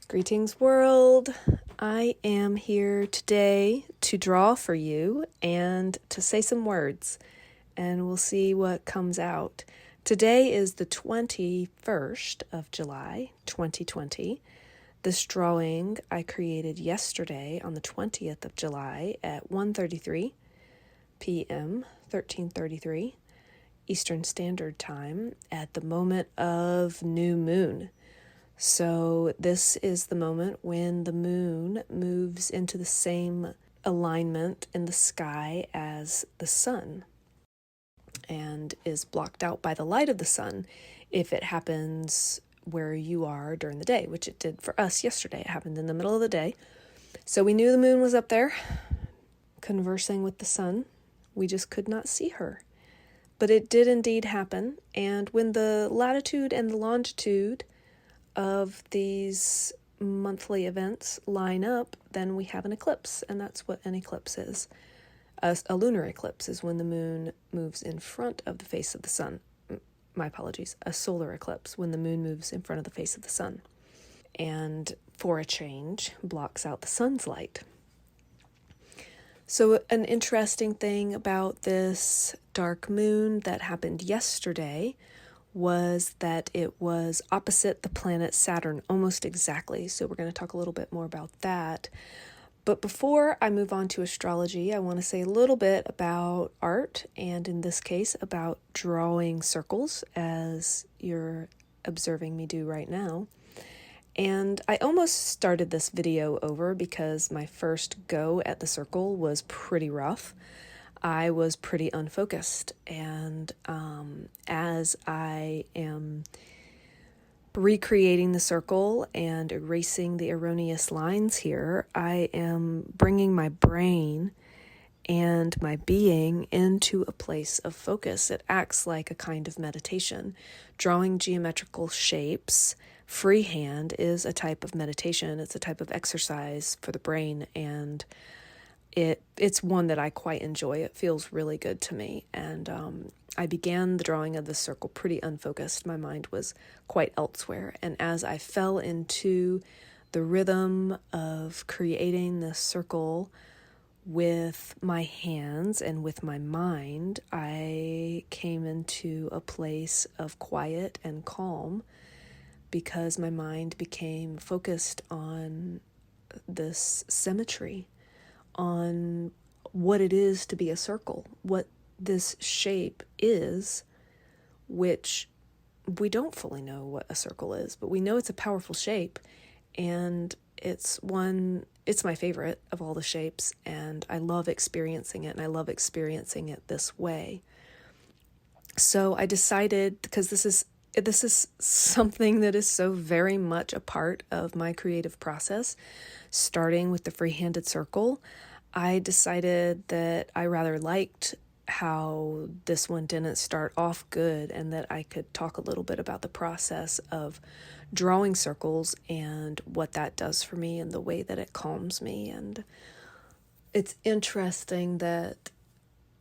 Greetings, world. I am here today to draw for you and to say some words, and we'll see what comes out. Today is the 21st of July, 2020. This drawing I created yesterday on the 20th of July at 1:33 p.m., 13:33 Eastern Standard Time at the moment of new moon. So this is the moment when the moon moves into the same alignment in the sky as the sun and is blocked out by the light of the sun if it happens where you are during the day, which it did for us yesterday. It happened in the middle of the day. So we knew the moon was up there conversing with the sun. We just could not see her. But it did indeed happen. And when the latitude and the longitude of these monthly events line up, then we have an eclipse, and that's what an eclipse is. A lunar eclipse is when the moon moves in front of the face of the sun. My apologies. A solar eclipse, when the moon moves in front of the face of the sun. And for a change, blocks out the sun's light. So an interesting thing about this dark moon that happened yesterday was that it was opposite the planet Saturn almost exactly. So we're going to talk a little bit more about that. But before I move on to astrology, I want to say a little bit about art, and in this case about drawing circles, as you're observing me do right now. And I almost started this video over because my first go at the circle was pretty rough. I was pretty unfocused, and as I am recreating the circle and erasing the erroneous lines here, I am bringing my brain and my being into a place of focus. It acts like a kind of meditation. Drawing geometrical shapes freehand is a type of meditation. It's a type of exercise for the brain, and it's one that I quite enjoy. It feels really good to me. And I began the drawing of the circle pretty unfocused. My mind was quite elsewhere. And as I fell into the rhythm of creating this circle with my hands and with my mind, I came into a place of quiet and calm because my mind became focused on this symmetry, on what it is to be a circle, what this shape is, which we don't fully know what a circle is, but we know it's a powerful shape, and it's my favorite of all the shapes, and I love experiencing it, and I love experiencing it this way. So I decided, because this is something that is so very much a part of my creative process, starting with the free-handed circle, I decided that I rather liked how this one didn't start off good, and that I could talk a little bit about the process of drawing circles and what that does for me and the way that it calms me. And it's interesting that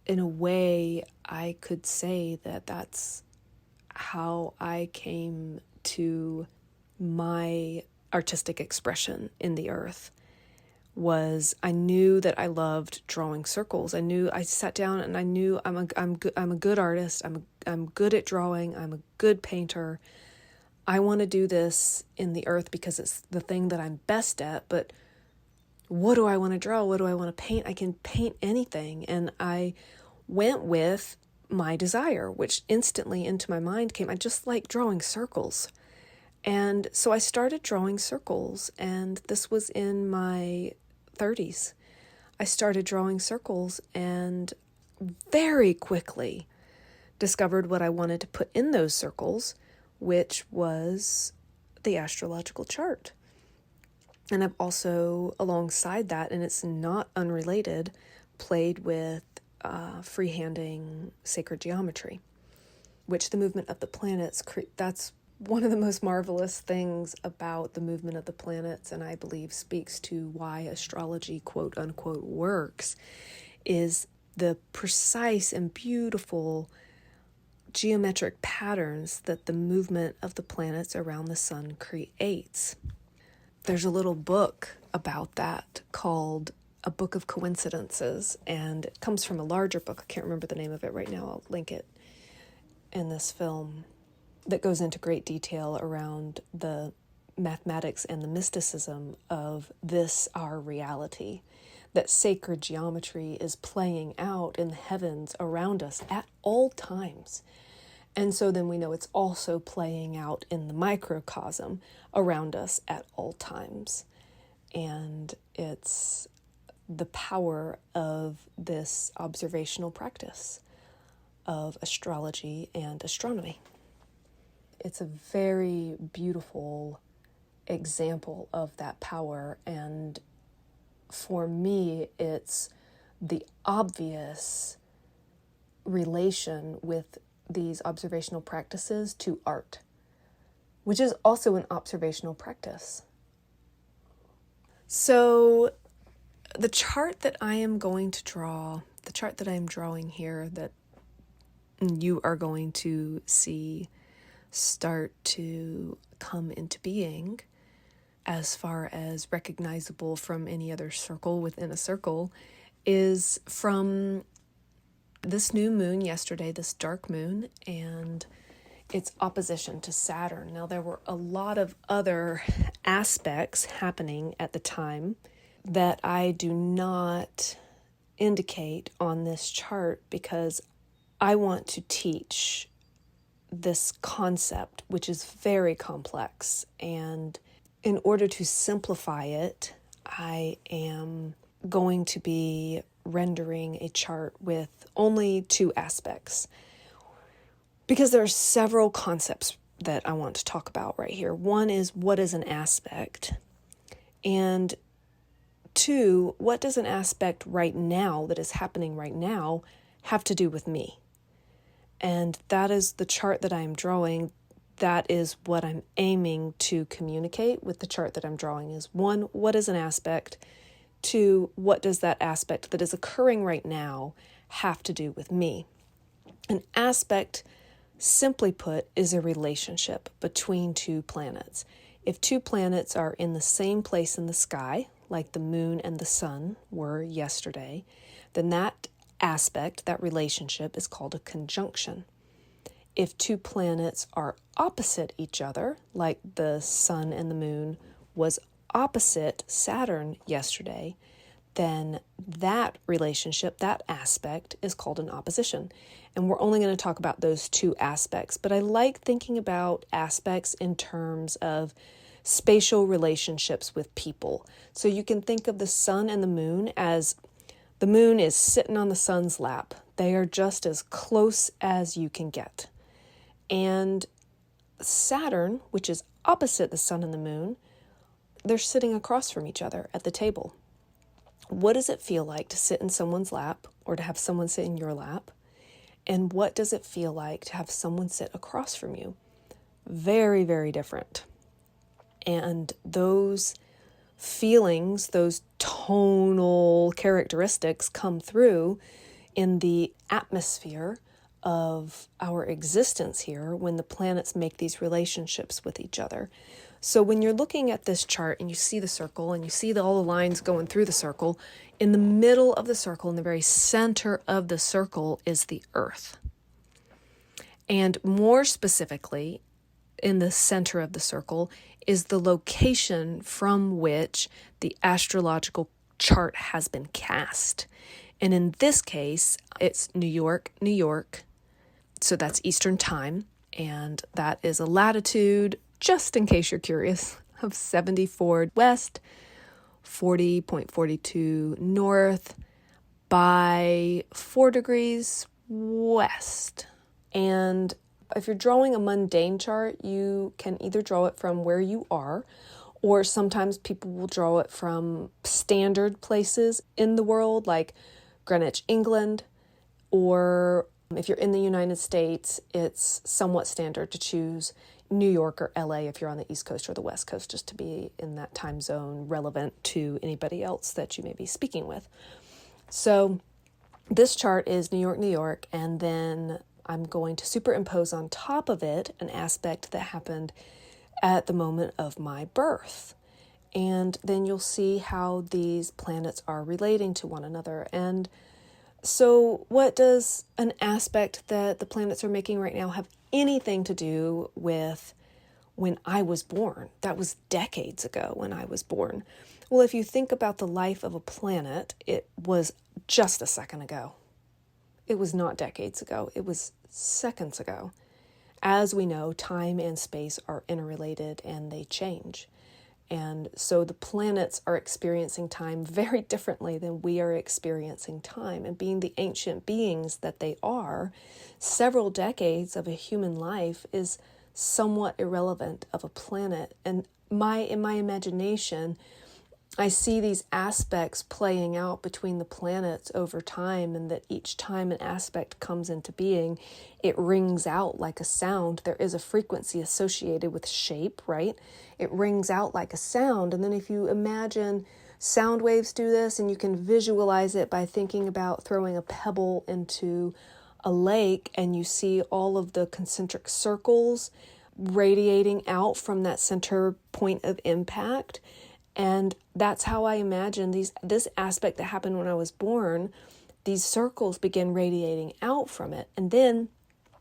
in a way I could say that that's how I came to my artistic expression in the earth. Was I knew that I loved drawing circles. I sat down and I knew I'm a good artist. I'm good at drawing. I'm a good painter. I want to do this in the earth because it's the thing that I'm best at. But what do I want to draw? What do I want to paint? I can paint anything. And I went with my desire, which instantly into my mind came, I just like drawing circles. And so I started drawing circles, and this was in my 30s. I started drawing circles and very quickly discovered what I wanted to put in those circles, which was the astrological chart. And I've also, alongside that, and it's not unrelated, played with freehanding sacred geometry, which the movement of the planets, that's one of the most marvelous things about the movement of the planets, and I believe speaks to why astrology, quote unquote, works, is the precise and beautiful geometric patterns that the movement of the planets around the sun creates. There's a little book about that called A Book of Coincidences, and it comes from a larger book. I can't remember the name of it right now. I'll link it in this film, that goes into great detail around the mathematics and the mysticism of this, our reality, that sacred geometry is playing out in the heavens around us at all times. And so then we know it's also playing out in the microcosm around us at all times. And it's the power of this observational practice of astrology and astronomy. It's a very beautiful example of that power, and for me, it's the obvious relation with these observational practices to art, which is also an observational practice. So the chart that I am going to draw, the chart that I'm drawing here that you are going to see start to come into being as far as recognizable from any other circle within a circle, is from this new moon yesterday, this dark moon, and its opposition to Saturn. Now, there were a lot of other aspects happening at the time that I do not indicate on this chart because I want to teach this concept, which is very complex. And in order to simplify it, I am going to be rendering a chart with only two aspects, because there are several concepts that I want to talk about right here. One is, what is an aspect? And two, what does an aspect right now, that is happening right now, have to do with me? And that is the chart that I am drawing. That is what I'm aiming to communicate with the chart that I'm drawing is, one, what is an aspect? Two, what does that aspect that is occurring right now have to do with me? An aspect, simply put, is a relationship between two planets. If two planets are in the same place in the sky, like the moon and the sun were yesterday, then that aspect, that relationship, is called a conjunction. If two planets are opposite each other, like the sun and the moon was opposite Saturn yesterday, then that relationship, that aspect, is called an opposition. And we're only going to talk about those two aspects. But I like thinking about aspects in terms of spatial relationships with people. So you can think of the sun and the moon as the moon is sitting on the sun's lap. They are just as close as you can get. And Saturn, which is opposite the sun and the moon, they're sitting across from each other at the table. What does it feel like to sit in someone's lap, or to have someone sit in your lap? And what does it feel like to have someone sit across from you? Very, very different. And those feelings, those tonal characteristics come through in the atmosphere of our existence here when the planets make these relationships with each other. So when you're looking at this chart and you see the circle and you see all the lines going through the circle, in the middle of the circle, in the very center of the circle, is the Earth. And more specifically, in the center of the circle is the location from which the astrological chart has been cast. And in this case, it's New York, New York. So that's Eastern time. And that is a latitude, just in case you're curious, of 74 west, 40.42 north by 4 degrees west. And if you're drawing a mundane chart, you can either draw it from where you are, or sometimes people will draw it from standard places in the world, like Greenwich, England, or if you're in the United States, it's somewhat standard to choose New York or LA if you're on the East Coast or the West Coast, just to be in that time zone relevant to anybody else that you may be speaking with. So this chart is New York, New York, and then I'm going to superimpose on top of it an aspect that happened at the moment of my birth. And then you'll see how these planets are relating to one another. And so what does an aspect that the planets are making right now have anything to do with when I was born? That was decades ago when I was born. Well, if you think about the life of a planet, it was just a second ago. It was not decades ago. It was seconds ago. As we know, time and space are interrelated and they change. And so the planets are experiencing time very differently than we are experiencing time. And being the ancient beings that they are, several decades of a human life is somewhat irrelevant of a planet. And in my imagination, I see these aspects playing out between the planets over time, and that each time an aspect comes into being, it rings out like a sound. There is a frequency associated with shape, right? It rings out like a sound. And then if you imagine sound waves do this, and you can visualize it by thinking about throwing a pebble into a lake, and you see all of the concentric circles radiating out from that center point of impact. And that's how I imagine this aspect that happened when I was born. These circles begin radiating out from it. And then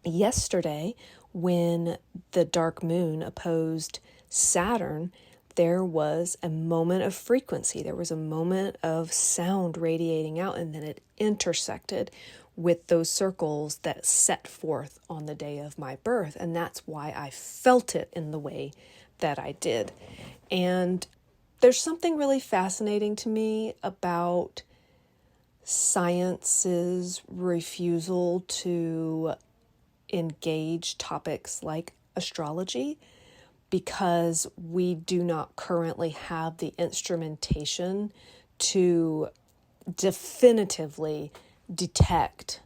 yesterday, when the dark moon opposed Saturn, there was a moment of frequency. There was a moment of sound radiating out, and then it intersected with those circles that set forth on the day of my birth. And that's why I felt it in the way that I did. And there's something really fascinating to me about science's refusal to engage topics like astrology, because we do not currently have the instrumentation to definitively detect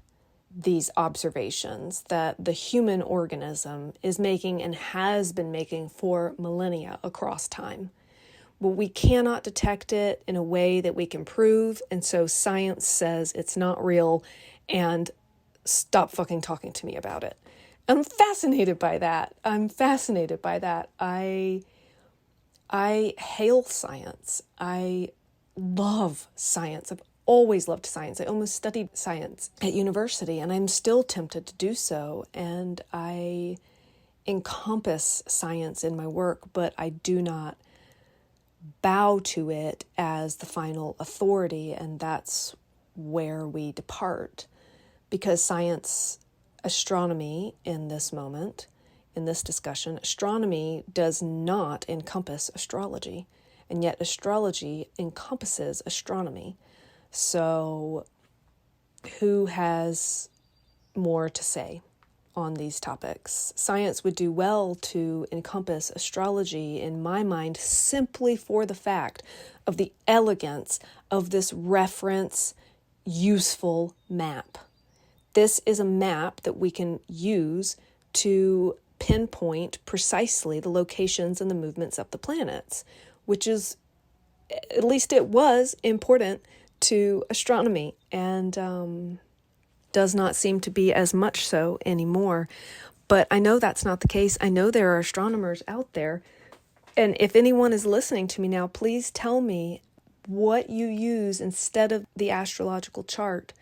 these observations that the human organism is making and has been making for millennia across time. But we cannot detect it in a way that we can prove, and so science says it's not real, and stop fucking talking to me about it. I'm fascinated by that. I hail science. I love science. I've always loved science. I almost studied science at university, and I'm still tempted to do so. And I encompass science in my work, but I do not bow to it as the final authority, and that's where we depart. Because science, astronomy in this moment, in this discussion, astronomy does not encompass astrology, and yet astrology encompasses astronomy. So who has more to say on these topics? Science would do well to encompass astrology, in my mind, simply for the fact of the elegance of this reference useful map. This is a map that we can use to pinpoint precisely the locations and the movements of the planets, which is, at least it was, important to astronomy, and does not seem to be as much so anymore. But I know that's not the case. I know there are astronomers out there. And if anyone is listening to me now, please tell me what you use instead of the astrological chart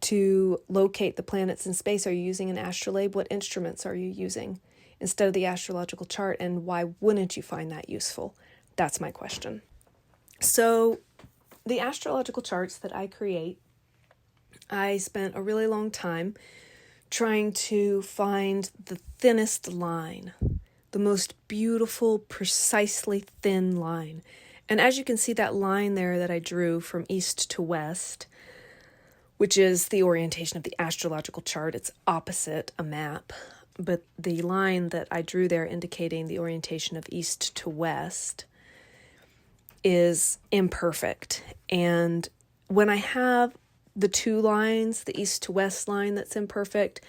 to locate the planets in space. Are you using an astrolabe? What instruments are you using instead of the astrological chart? And why wouldn't you find that useful? That's my question. So the astrological charts that I create, I spent a really long time trying to find the thinnest line, the most beautiful, precisely thin line. And as you can see, that line there that I drew from east to west, which is the orientation of the astrological chart, it's opposite a map. But the line that I drew there indicating the orientation of east to west is imperfect. And when I have the two lines, the east to west line that's imperfect,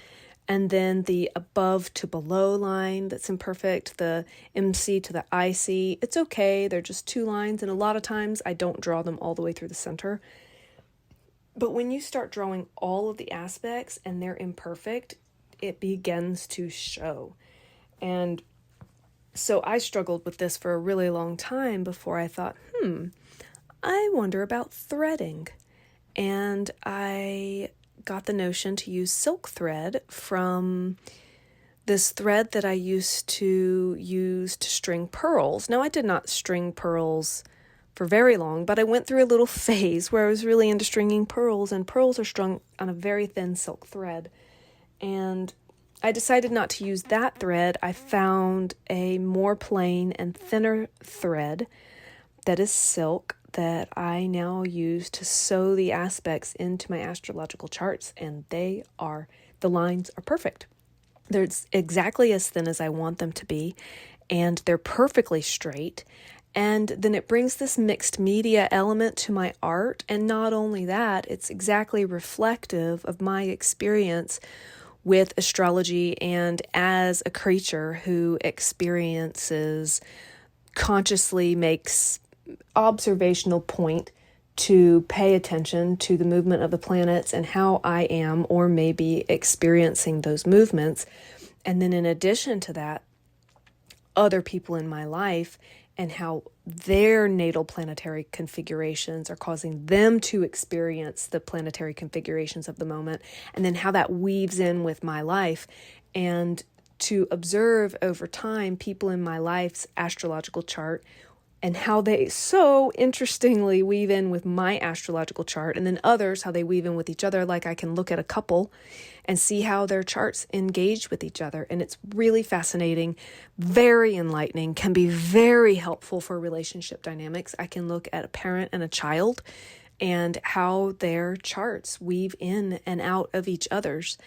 and then the above to below line that's imperfect, the MC to the IC, it's okay. They're just two lines, and a lot of times I don't draw them all the way through the center. But when you start drawing all of the aspects and they're imperfect, it begins to show. And So I struggled with this for a really long time before I thought, I wonder about threading. And I got the notion to use silk thread from this thread that I used to use to string pearls. Now, I did not string pearls for very long, but I went through a little phase where I was really into stringing pearls, and pearls are strung on a very thin silk thread. And I decided not to use that thread. I found a more plain and thinner thread that is silk that I now use to sew the aspects into my astrological charts, and the lines are perfect. They're exactly as thin as I want them to be, and they're perfectly straight. And then it brings this mixed media element to my art. And not only that, it's exactly reflective of my experience with astrology and as a creature who consciously makes observational point to pay attention to the movement of the planets and how I am or may be experiencing those movements. And then in addition to that, other people in my life and how their natal planetary configurations are causing them to experience the planetary configurations of the moment, and then how that weaves in with my life. And to observe over time people in my life's astrological chart and how they so interestingly weave in with my astrological chart, and then others, how they weave in with each other. Like I can look at a couple and see how their charts engage with each other. And it's really fascinating, very enlightening, can be very helpful for relationship dynamics. I can look at a parent and a child and how their charts weave in and out of each other's.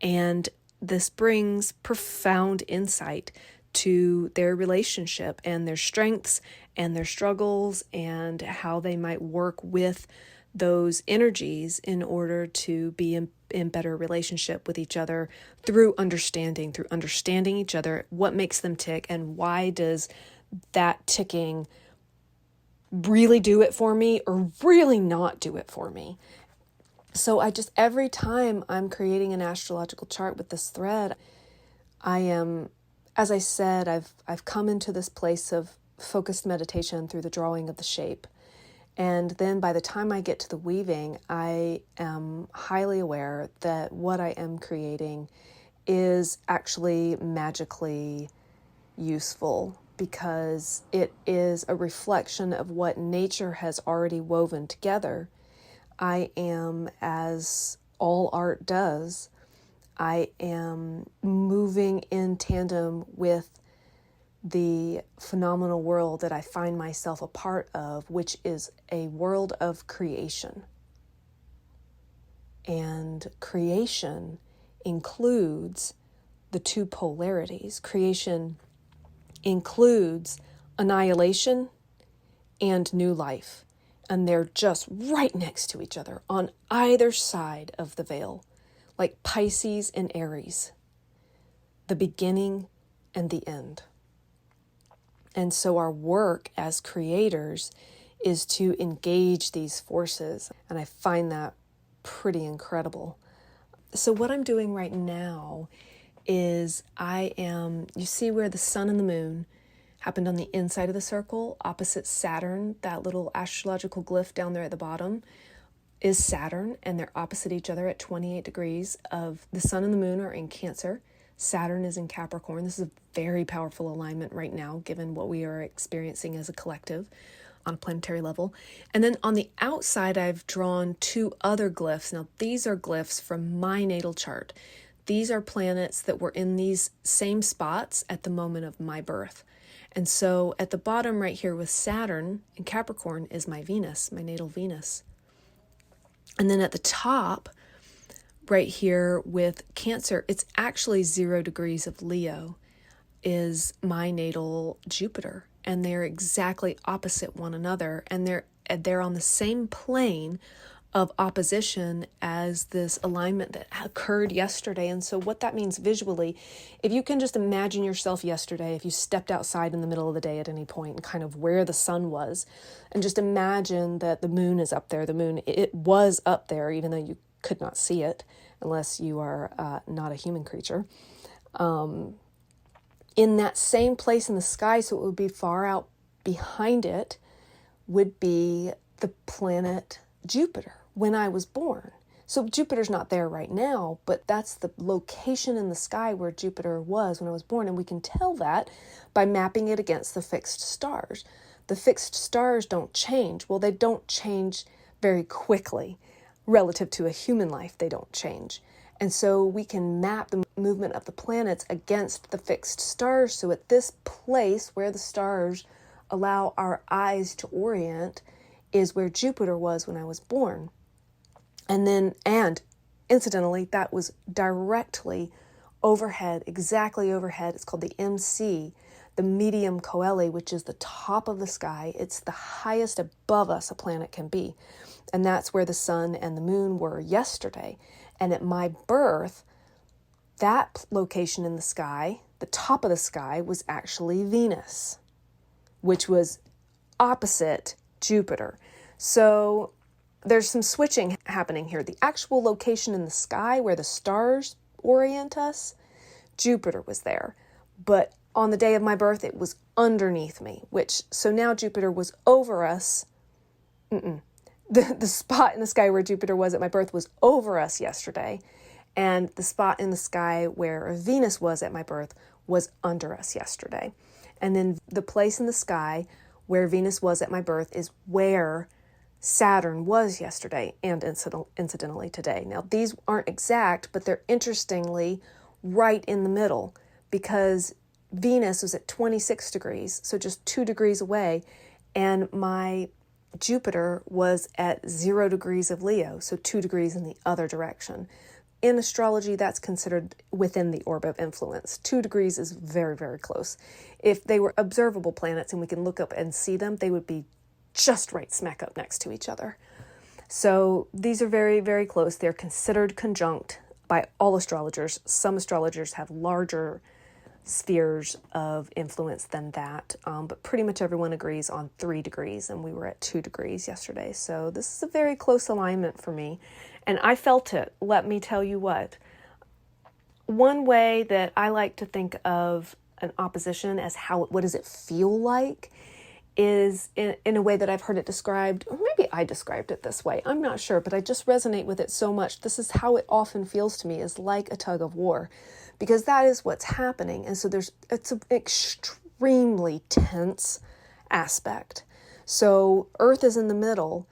And this brings profound insight to their relationship and their strengths and their struggles and how they might work with those energies in order to be in better relationship with each other through understanding each other, what makes them tick, and why does that ticking really do it for me or really not do it for me. So every time I'm creating an astrological chart with this thread, as I said, I've come into this place of focused meditation through the drawing of the shape. And then by the time I get to the weaving, I am highly aware that what I am creating is actually magically useful because it is a reflection of what nature has already woven together. I am, as all art does, I am moving in tandem with the phenomenal world that I find myself a part of, which is a world of creation. And creation includes the two polarities. Creation includes annihilation and new life. And they're just right next to each other on either side of the veil, like Pisces and Aries, the beginning and the end. And so our work as creators is to engage these forces. And I find that pretty incredible. So what I'm doing right now is you see where the sun and the moon happened on the inside of the circle, opposite Saturn, that little astrological glyph down there at the bottom is Saturn, and they're opposite each other at 28 degrees of the sun and the moon are in Cancer. Saturn is in Capricorn. This is a very powerful alignment right now, given what we are experiencing as a collective on a planetary level. And then on the outside, I've drawn two other glyphs. Now, these are glyphs from my natal chart. These are planets that were in these same spots at the moment of my birth. And so at the bottom right here with Saturn in Capricorn is my Venus, my natal Venus. And then at the top, right here with Cancer, it's actually 0 degrees of Leo, is my natal Jupiter. And they're exactly opposite one another. And they're on the same plane of opposition as this alignment that occurred yesterday. And so what that means visually, if you can just imagine yourself yesterday, if you stepped outside in the middle of the day at any point and kind of where the sun was, and just imagine that the moon is up there. The moon, it was up there, even though you could not see it unless you are not a human creature. in that same place in the sky, so it would be far out behind it, would be the planet Jupiter when I was born. So Jupiter's not there right now, but that's the location in the sky where Jupiter was when I was born. And we can tell that by mapping it against the fixed stars. The fixed stars don't change. Well, they don't change very quickly. Relative to a human life, they don't change. And so we can map the movement of the planets against the fixed stars. So at this place where the stars allow our eyes to orient is where Jupiter was when I was born. And incidentally, that was directly overhead, exactly overhead. It's called the MC, the medium coeli, which is the top of the sky. It's the highest above us a planet can be. And that's where the sun and the moon were yesterday. And at my birth, that location in the sky, the top of the sky, was actually Venus, which was opposite Jupiter. So there's some switching happening here. The actual location in the sky where the stars orient us, Jupiter was there. But on the day of my birth, it was underneath me, so now Jupiter was over us. The spot in the sky where Jupiter was at my birth was over us yesterday. And the spot in the sky where Venus was at my birth was under us yesterday. And then the place in the sky where Venus was at my birth is where Saturn was yesterday and incidentally today. Now, these aren't exact, but they're interestingly right in the middle because Venus was at 26 degrees, so just 2 degrees away, and my Jupiter was at 0 degrees of Leo, so 2 degrees in the other direction. In astrology, that's considered within the orb of influence. 2 degrees is very, very close. If they were observable planets and we can look up and see them, they would be just right smack up next to each other. So these are very, very close. They're considered conjunct by all astrologers. Some astrologers have larger spheres of influence than that, but pretty much everyone agrees on 3 degrees, and we were at 2 degrees yesterday. So this is a very close alignment for me, and I felt it. Let me tell you what. One way that I like to think of an opposition as what does it feel like is in a way that I've heard it described, or maybe I described it this way, I'm not sure, but I just resonate with it so much. This is how it often feels to me, is like a tug of war, because that is what's happening. And so it's an extremely tense aspect. So Earth is in the middle,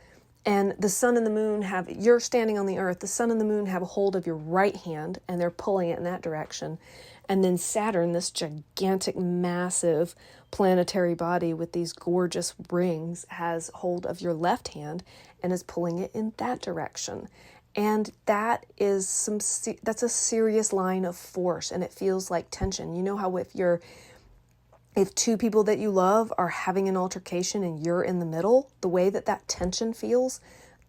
and the sun and the moon you're standing on the Earth, the sun and the moon have a hold of your right hand, and they're pulling it in that direction. And then Saturn, this gigantic, massive planetary body with these gorgeous rings, has hold of your left hand and is pulling it in that direction. And that's a serious line of force, and it feels like tension. You know how if two people that you love are having an altercation and you're in the middle, the way that tension feels,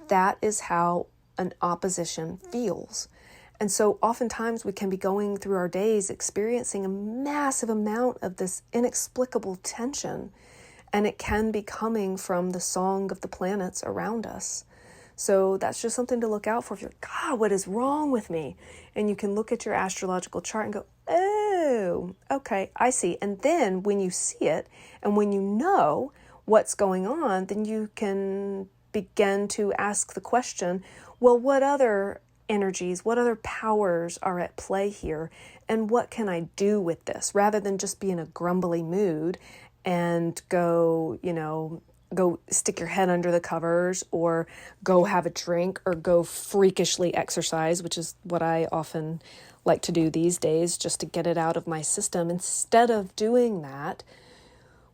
that is how an opposition feels. And so oftentimes we can be going through our days experiencing a massive amount of this inexplicable tension, and it can be coming from the song of the planets around us. So that's just something to look out for. If you're like, God, what is wrong with me? And you can look at your astrological chart and go, oh, okay, I see. And then when you see it and when you know what's going on, then you can begin to ask the question, well, what other energies, what other powers are at play here, and what can I do with this, rather than just be in a grumbly mood and go stick your head under the covers, or go have a drink, or go freakishly exercise, which is what I often like to do these days just to get it out of my system. Instead of doing that,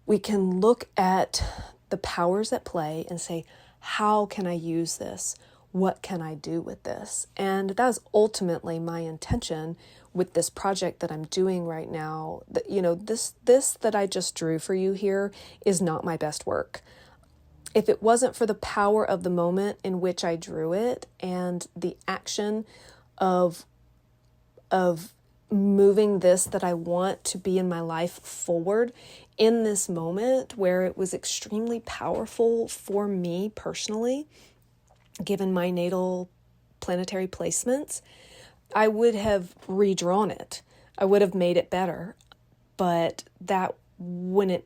we can look at the powers at play and say, how can I use this? What can I do with this? And that is ultimately my intention with this project that I'm doing right now. That, this that I just drew for you here is not my best work. If it wasn't for the power of the moment in which I drew it and the action of moving this that I want to be in my life forward in this moment where it was extremely powerful for me personally, given my natal planetary placements, I would have redrawn it. I would have made it better. but that wouldn't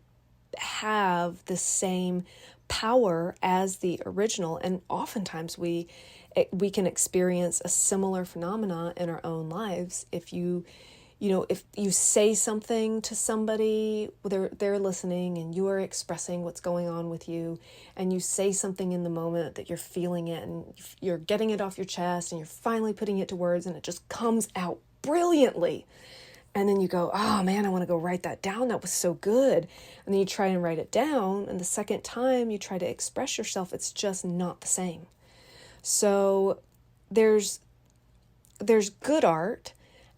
have the same power as the original. And oftentimes we can experience a similar phenomena in our own lives. If you say something to somebody, they're listening and you are expressing what's going on with you, and you say something in the moment that you're feeling it and you're getting it off your chest and you're finally putting it to words, and it just comes out brilliantly. And then you go, oh man, I want to go write that down. That was so good. And then you try and write it down. And the second time you try to express yourself, it's just not the same. So there's good art,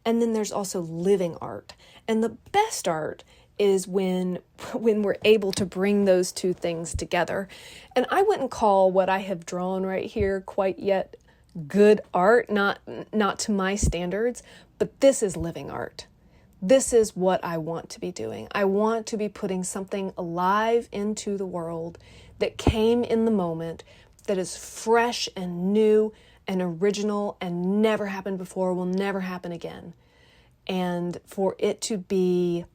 and then there's also living art. And the best art is when we're able to bring those two things together. And I wouldn't call what I have drawn right here quite yet good art, not to my standards, but this is living art. This is what I want to be doing. I want to be putting something alive into the world that came in the moment, that is fresh and new and original and never happened before, will never happen again. And for it to be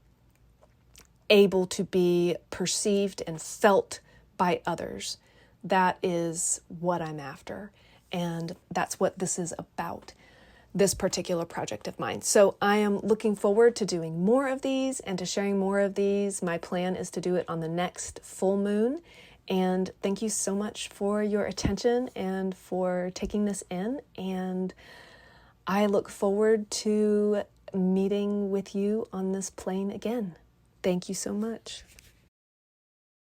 able to be perceived and felt by others, that is what I'm after. And that's what this is about, this particular project of mine. So I am looking forward to doing more of these and to sharing more of these. My plan is to do it on the next full moon. And thank you so much for your attention and for taking this in. And I look forward to meeting with you on this plane again. Thank you so much.